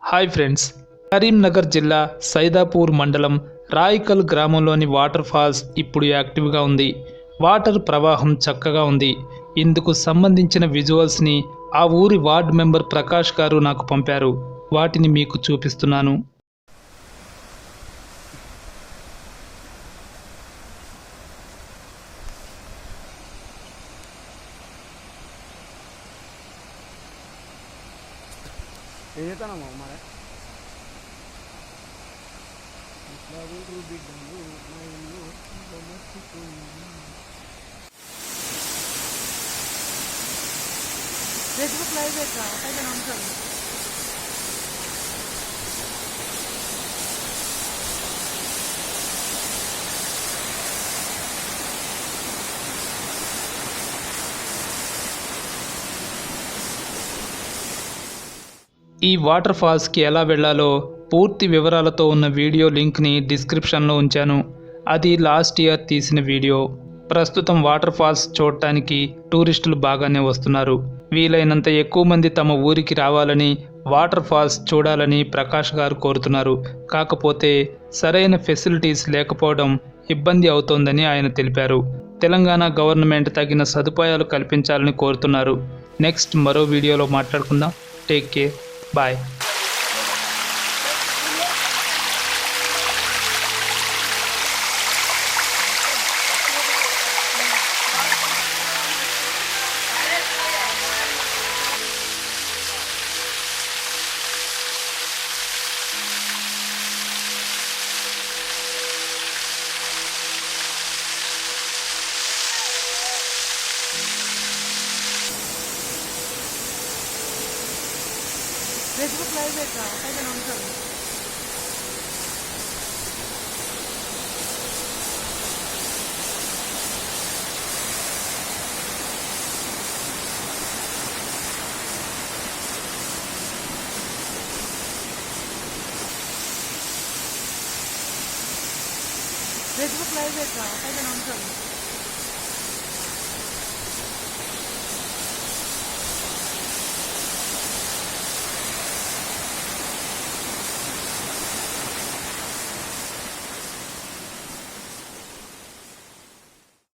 Hi friends, Karimnagar జిల్లా సైదాపూర్ మండలం రాయికల్ గ్రామంలోని వాటర్ ఫాల్స్ ఇప్పుడు యాక్టివ్గా ఉంది. వాటర్ ప్రవాహం చక్కగా ఉంది. ఇందుకు సంబంధించిన విజువల్స్ని ఆ ఊరి వార్డ్ మెంబర్ ప్రకాష్ గారు నాకు పంపారు. వాటిని మీకు చూపిస్తున్నాను. ఏదైతానమ్మా మరి ఫేస్బుక్ లైవ్ పెట్టా అయితే నమ్ముతాను. ఈ వాటర్ ఫాల్స్కి ఎలా వెళ్లాలో పూర్తి వివరాలతో ఉన్న వీడియో లింక్ని డిస్క్రిప్షన్లో ఉంచాను. అది లాస్ట్ ఇయర్ తీసిన వీడియో. ప్రస్తుతం వాటర్ ఫాల్స్ చూడటానికి టూరిస్టులు బాగానే వస్తున్నారు. వీలైనంత ఎక్కువ మంది తమ ఊరికి రావాలని, వాటర్ ఫాల్స్ చూడాలని ప్రకాష్ గారు కోరుతున్నారు. కాకపోతే సరైన ఫెసిలిటీస్ లేకపోవడం ఇబ్బంది అవుతోందని ఆయన తెలిపారు. తెలంగాణ గవర్నమెంట్ తగిన సదుపాయాలు కల్పించాలని కోరుతున్నారు. నెక్స్ట్ మరో వీడియోలో మాట్లాడుకుందాం. Take care. Bye. Facebook live పెట్టా అయితే నమ్ముతాను. ఫేస్బుక్ లైవ్ పెట్టా అయితే నమ్ముతాను.